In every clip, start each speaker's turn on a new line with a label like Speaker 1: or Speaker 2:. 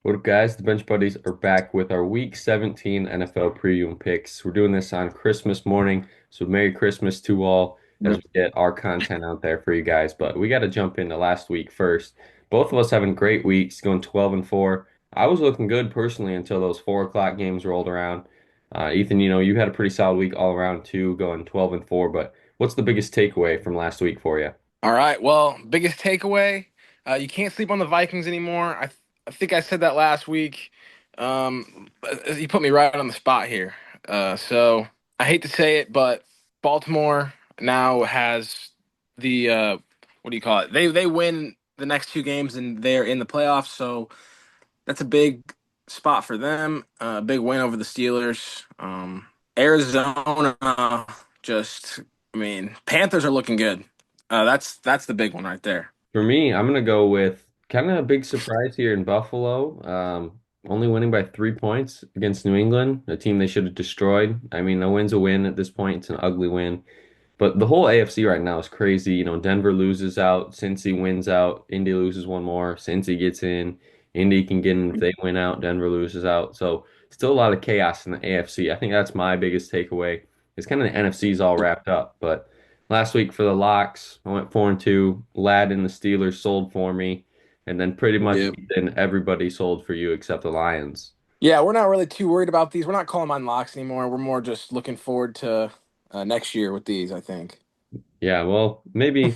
Speaker 1: What up, guys? The Bench Buddies are back with our Week 17 NFL preview and picks. We're doing this on Christmas morning, so Merry Christmas to all as
Speaker 2: Yep.
Speaker 1: we get our content out there for you guys. But we got to jump into last week first. Both of us having great weeks, going 12 and 4. I was looking good personally until those 4 o'clock games rolled around. Ethan, you had a pretty solid week all around too, going 12 and 4. But what's the biggest takeaway from last week for you?
Speaker 2: All right. Well, biggest takeaway: you can't sleep on the Vikings anymore. I think I said that last week. You put me right on the spot here. So I hate to say it, but Baltimore now has the what do you call it? They win the next two games and they're in the playoffs. So that's a big spot for them. Big win over the Steelers. Arizona just, I mean, Panthers are looking good. That's the big one right there.
Speaker 1: For me, I'm gonna go with kind of a big surprise here in Buffalo. Only winning by 3 points against New England, a team they should have destroyed. I mean, a win's a win at this point. It's an ugly win. But the whole AFC right now is crazy. Denver loses out, Cincy wins out, Indy loses one more, Cincy gets in, Indy can get in if they win out, Denver loses out. So still a lot of chaos in the AFC. I think that's my biggest takeaway. It's kind of the NFC's all wrapped up. But last week for the locks, I went 4-2. Lad and the Steelers sold for me. And then pretty much
Speaker 2: Yeah.
Speaker 1: then everybody sold for you except the Lions.
Speaker 2: Yeah, we're not really too worried about these. We're not calling mine locks anymore. We're more just looking forward to next year with these, I think.
Speaker 1: Yeah, well, maybe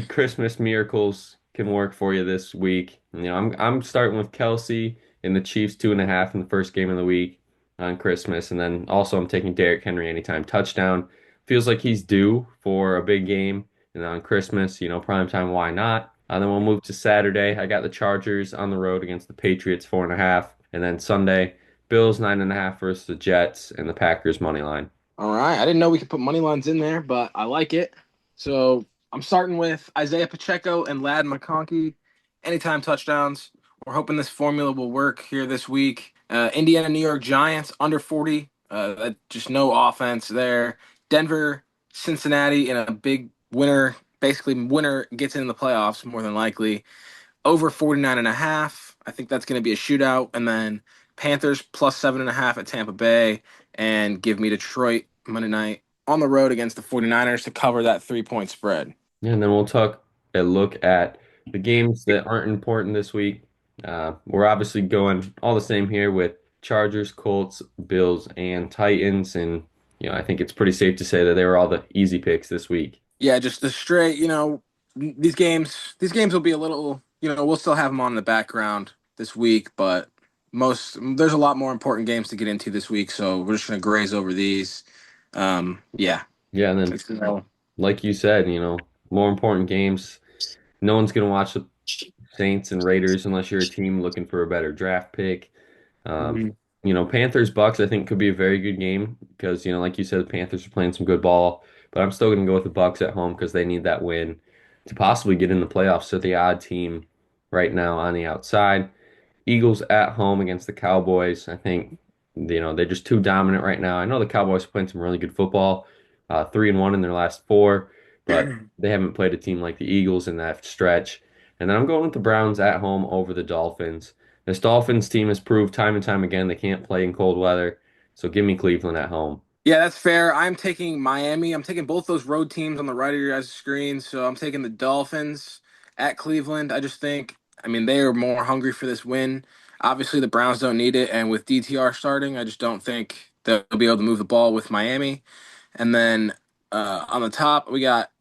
Speaker 1: Christmas miracles can work for you this week. I'm starting with Kelsey in the Chiefs 2.5 in the first game of the week on Christmas, and then also I'm taking Derrick Henry anytime touchdown. Feels like he's due for a big game, and on Christmas, prime time, why not? Then we'll move to Saturday. I got the Chargers on the road against the Patriots 4.5, and then Sunday, Bills 9.5 versus the Jets and the Packers money line.
Speaker 2: All right. I didn't know we could put money lines in there, but I like it. So I'm starting with Isaiah Pacheco and Lad McConkey. Anytime touchdowns. We're hoping this formula will work here this week. Indiana, New York Giants under 40. Just no offense there. Denver, Cincinnati in a big winner. Basically, winner gets in the playoffs more than likely. Over 49 and a half. I think that's going to be a shootout. And then Panthers plus 7.5 at Tampa Bay. And give me Detroit Monday night on the road against the 49ers to cover that 3-point spread.
Speaker 1: Yeah, and then we'll talk a look at the games that aren't important this week. We're obviously going all the same here with Chargers, Colts, Bills, and Titans, and I think it's pretty safe to say that they were all the easy picks this week.
Speaker 2: Yeah, just the straight, these games will be a little, we'll still have them on in the background this week, but there's a lot more important games to get into this week, so we're just going to graze over these. Yeah.
Speaker 1: Yeah, and then like you said, more important games. No one's gonna watch the Saints and Raiders unless you're a team looking for a better draft pick. Um,
Speaker 2: Mhm.
Speaker 1: Panthers Bucks I think could be a very good game because like you said, the Panthers are playing some good ball, but I'm still gonna go with the Bucks at home because they need that win to possibly get in the playoffs. So the odd team right now on the outside. Eagles at home against the Cowboys. I think they're just too dominant right now. I know the Cowboys are playing some really good football, 3-1 in their last four, but they haven't played a team like the Eagles in that stretch. And then I'm going with the Browns at home over the Dolphins. This Dolphins team has proved time and time again they can't play in cold weather. So give me Cleveland at home.
Speaker 2: Yeah, that's fair. I'm taking Miami. I'm taking both those road teams on the right of your guys' screen. So I'm taking the Dolphins at Cleveland. I just think, I mean, they are more hungry for this win. Obviously, the Browns don't need it. And with DTR starting, I just don't think they'll be able to move the ball with Miami. And then on the top,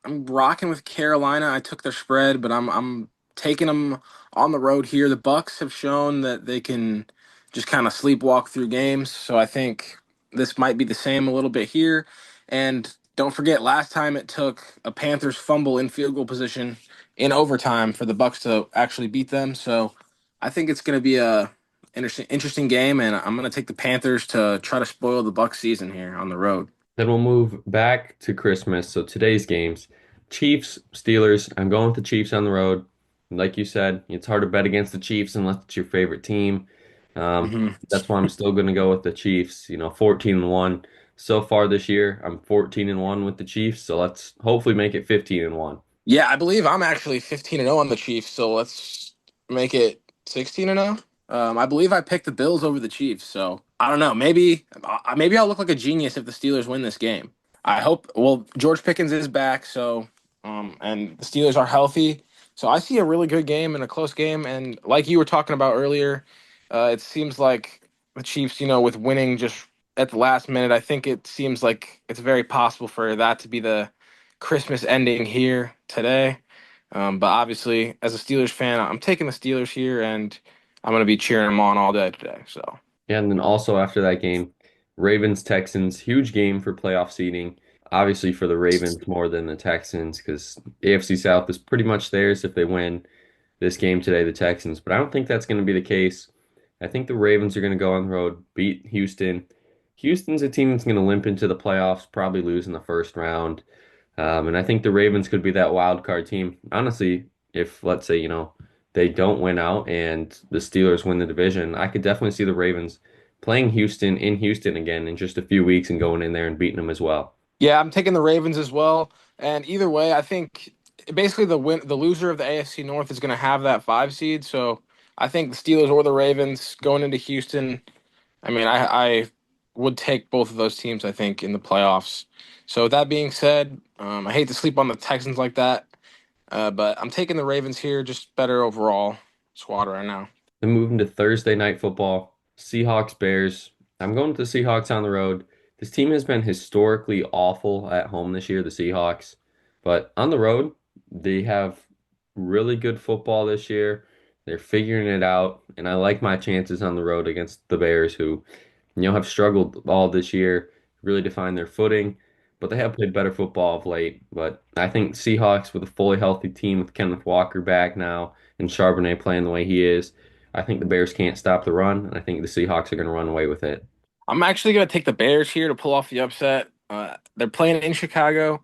Speaker 2: I'm rocking with Carolina. I took their spread, but I'm taking them on the road here. The Bucks have shown that they can just kind of sleepwalk through games. So I think this might be the same a little bit here. And don't forget, last time it took a Panthers fumble in field goal position in overtime for the Bucks to actually beat them. So I think it's going to be a interesting game, and I'm going to take the Panthers to try to spoil the Bucks season here on the road.
Speaker 1: Then we'll move back to Christmas. So today's games, Chiefs, Steelers. I'm going with the Chiefs on the road. Like you said, it's hard to bet against the Chiefs unless it's your favorite team. Um,
Speaker 2: hmm
Speaker 1: that's why I'm still going to go with the Chiefs. 14-1 so far this year. I'm 14-1 with the Chiefs, so let's hopefully make it 15-1.
Speaker 2: Yeah, I believe I'm actually 15-0 on the Chiefs, so let's make it 16-0. I believe I picked the Bills over the Chiefs, so I don't know. Maybe I'll look like a genius if the Steelers win this game. I hope. Well, George Pickens is back, so and the Steelers are healthy, so I see a really good game and a close game. And like you were talking about earlier, it seems like the Chiefs, with winning just at the last minute, I think it seems like it's very possible for that to be the Christmas ending here today. But obviously, as a Steelers fan, I'm taking the Steelers here, and I'm going to be cheering them on all day today. So,
Speaker 1: Yeah, and then also after that game, Ravens Texans, huge game for playoff seeding. Obviously for the Ravens more than the Texans because AFC South is pretty much theirs if they win this game today, the Texans. But I don't think that's going to be the case. I think the Ravens are going to go on the road, beat Houston. Houston's a team that's going to limp into the playoffs, probably lose in the first round. And I think the Ravens could be that wild card team. Honestly, if let's say, they don't win out and the Steelers win the division, I could definitely see the Ravens playing Houston in Houston again in just a few weeks and going in there and beating them as well.
Speaker 2: yeah, I'm taking the Ravens as well. And either way, I think basically the loser of the AFC North is going to have that 5 seed. So, I think the Steelers or the Ravens going into Houston. I mean, I would take both of those teams, I think, in the playoffs. So, with that being said, I hate to sleep on the Texans like that, but I'm taking the Ravens here, just better overall squad right now.
Speaker 1: Then moving to Thursday night football, Seahawks Bears. I'm going with the Seahawks on the road. This team has been historically awful at home this year, the Seahawks. But on the road, they have really good football this year. They're figuring it out, and I like my chances on the road against the Bears, who, have struggled all this year, really to find their footing. But they have played better football of late. But I think Seahawks with a fully healthy team with Kenneth Walker back now and Charbonnet playing the way he is. I think the Bears can't stop the run, and I think the Seahawks are going to run away with it.
Speaker 2: I'm actually going to take the Bears here to pull off the upset. They're playing in Chicago,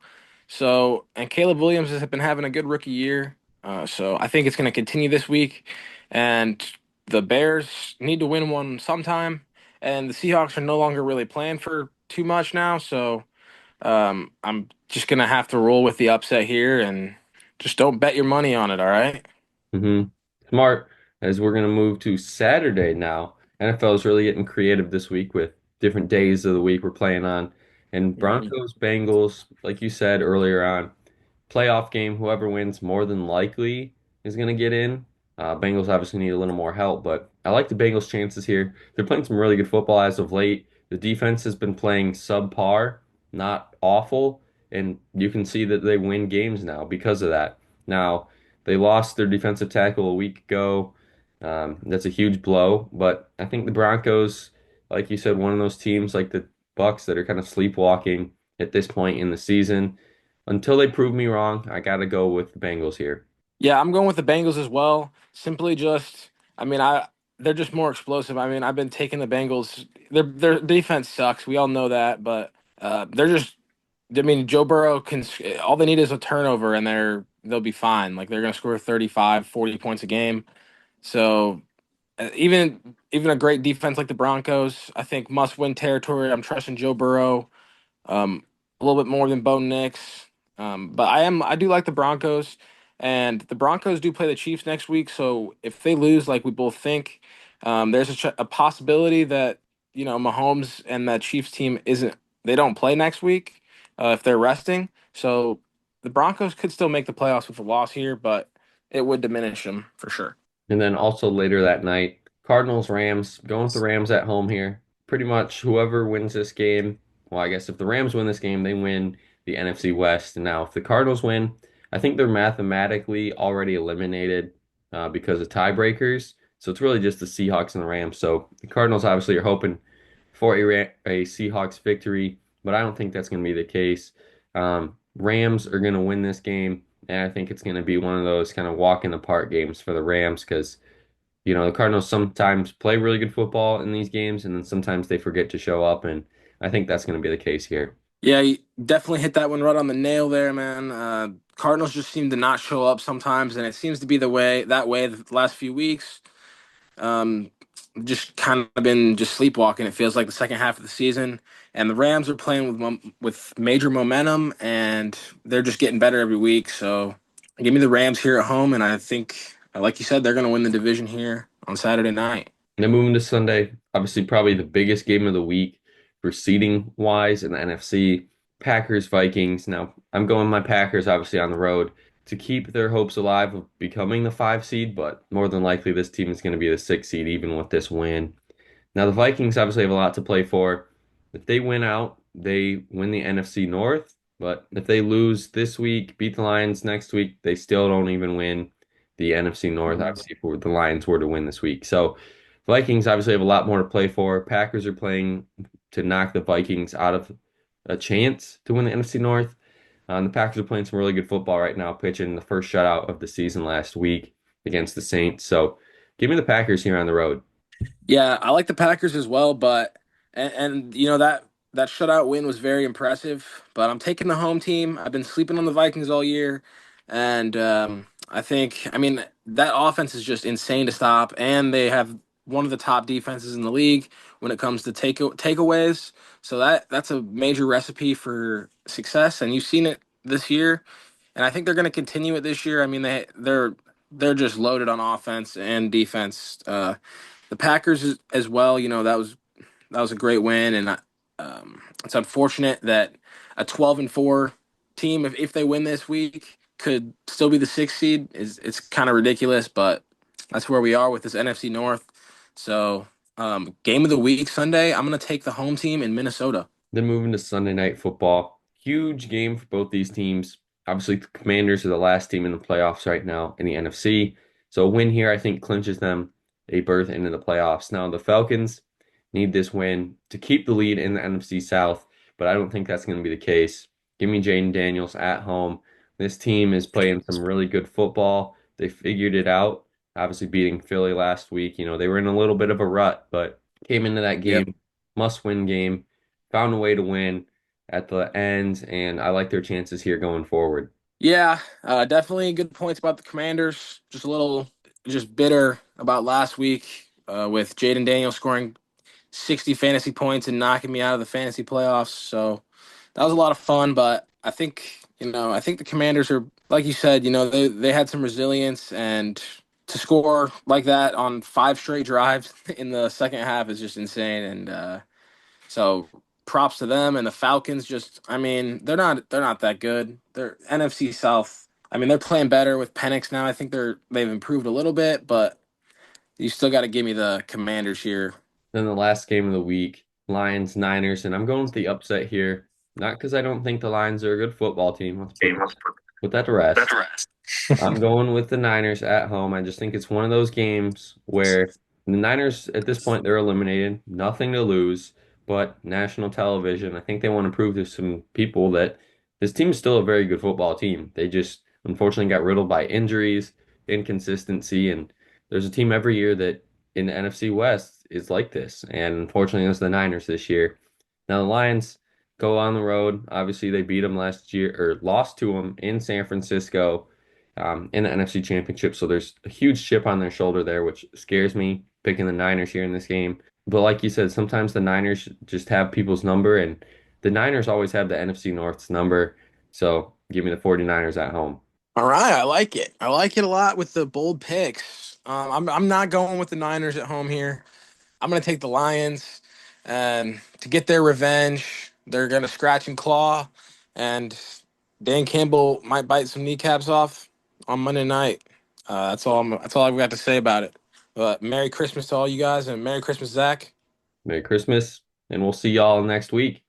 Speaker 2: and Caleb Williams has been having a good rookie year. So I think it's going to continue this week, and the Bears need to win one sometime. And the Seahawks are no longer really playing for too much now, so I'm just going to have to roll with the upset here, and just don't bet your money on it. All right.
Speaker 1: hmm Smart, as we're going to move to Saturday now. NFL is really getting creative this week with different days of the week we're playing on. And
Speaker 2: Mhm.
Speaker 1: Broncos, Bengals, like you said earlier on, playoff game. Whoever wins more than likely is going to get in. Bengals obviously need a little more help, but I like the Bengals' chances here. They're playing some really good football as of late. The defense has been playing subpar, not awful, and you can see that they win games now because of that. Now, they lost their defensive tackle a week ago. That's a huge blow, but I think the Broncos, like you said, one of those teams like the Bucks that are kind of sleepwalking at this point in the season. Until they prove me wrong, I got to go with the Bengals here.
Speaker 2: Yeah, I'm going with the Bengals as well. Simply just, I mean, they're just more explosive. I mean, I've been taking the Bengals. Their defense sucks. We all know that, but they're just. I mean, Joe Burrow can. All they need is a turnover, and they'll be fine. Like they're going to score 35, 40 points a game. So even a great defense like the Broncos, I think must win territory. I'm trusting Joe Burrow um, a little bit more than Bo Nix. But I do like the Broncos, and the Broncos do play the Chiefs next week. So if they lose, like we both think, there's a possibility that Mahomes and that Chiefs team isn't they don't play next week if they're resting. So the Broncos could still make the playoffs with a loss here, but it would diminish them for sure.
Speaker 1: And then also later that night, Cardinals Rams, going with the Rams at home here. Pretty much whoever wins this game, well, I guess if the Rams win this game, they win the NFC West. And now if the Cardinals win, I think they're mathematically already eliminated because of tiebreakers. So it's really just the Seahawks and the Rams. So the Cardinals obviously are hoping for a Seahawks victory, but I don't think that's going to be the case. Rams are going to win this game. And I think it's going to be one of those kind of walk in the park games for the Rams because, the Cardinals sometimes play really good football in these games and then sometimes they forget to show up. And I think that's going to be the case here.
Speaker 2: Yeah, you definitely hit that one right on the nail there, man. Cardinals just seem to not show up sometimes, and it seems to be that way the last few weeks. Um, just kind of been just sleepwalking. It feels like the second half of the season, and the Rams are playing with major momentum, and they're just getting better every week. So, give me the Rams here at home, and I think, like you said, they're going to win the division here on Saturday night.
Speaker 1: And then moving to Sunday, obviously probably the biggest game of the week for seeding wise in the NFC, Packers Vikings. Now I'm going my Packers obviously on the road to keep their hopes alive of becoming the 5 seed, but more than likely this team is going to be the 6 seed even with this win. Now the Vikings obviously have a lot to play for. If they win out, they win the NFC North. But if they lose this week, beat the Lions next week, they still don't even win the NFC North, obviously, if the Lions were to win this week. So Vikings obviously have a lot more to play for. Packers are playing to knock the Vikings out of a chance to win the NFC North. The Packers are playing some really good football right now, pitching the first shutout of the season last week against the Saints. So give me the Packers here on the road.
Speaker 2: Yeah, I like the Packers as well, but and you know that shutout win was very impressive. But I'm taking the home team. I've been sleeping on the Vikings all year, and I mean that offense is just insane to stop, and they have one of the top defenses in the league when it comes to takeaways. So that's a major recipe for success, and you've seen it this year, and I think they're going to continue it this year. I mean they're just loaded on offense and defense. The Packers as well. You know that was a great win, and it's unfortunate that a 12-4 team, if they win this week, could still be the sixth seed. Is It's kind of ridiculous, but that's where we are with this NFC North. So, game of the week Sunday, I'm gonna take the home team in Minnesota.
Speaker 1: Then moving to Sunday Night Football. Huge game for both these teams. Obviously, the Commanders are the last team in the playoffs right now in the NFC. So a win here, I think, clinches them a berth into the playoffs. Now, the Falcons need this win to keep the lead in the NFC South, but I don't think that's going to be the case. Give me Jaden Daniels at home. This team is playing some really good football. They figured it out, obviously beating Philly last week. They were in a little bit of a rut, but came into that
Speaker 2: Yep.
Speaker 1: game, must-win game, found a way to win at the end, and I like their chances here going forward.
Speaker 2: Yeah, definitely good points about the Commanders. Just a little, just bitter about last week with Jaden Daniels scoring 60 fantasy points and knocking me out of the fantasy playoffs. So that was a lot of fun, but I think the Commanders are, like you said, they had some resilience, and to score like that on five straight drives in the second half is just insane. And so props to them. And the Falcons, just, I mean, they're not that good. They're NFC South. I mean, they're playing better with Penix now. I think they've improved a little bit, but you still got to give me the Commanders here.
Speaker 1: Then the last game of the week, Lions, Niners, and I'm going with the upset here. Not because I don't think the Lions are a good football team. Put that to rest. I'm going with the Niners at home. I just think it's one of those games where the Niners, at this point, they're eliminated, nothing to lose, but national television. I think they want to prove to some people that this team is still a very good football team. They just unfortunately got riddled by injuries, inconsistency, and there's a team every year that in the NFC West is like this. And unfortunately, it's the Niners this year. Now, the Lions go on the road. Obviously, they beat them last year or lost to them in San Francisco in the NFC Championship. So there's a huge chip on their shoulder there, which scares me picking the Niners here in this game. But like you said, sometimes the Niners just have people's number, and the Niners always have the NFC North's number. So give me the 49ers at home.
Speaker 2: All right, I like it. I like it a lot with the bold picks. I'm not going with the Niners at home here. I'm going to take the Lions, and to get their revenge, they're going to scratch and claw, and Dan Campbell might bite some kneecaps off on Monday night. That's all I've got to say about it. But Merry Christmas to all you guys, and Merry Christmas, Zach.
Speaker 1: Merry Christmas, and we'll see y'all next week.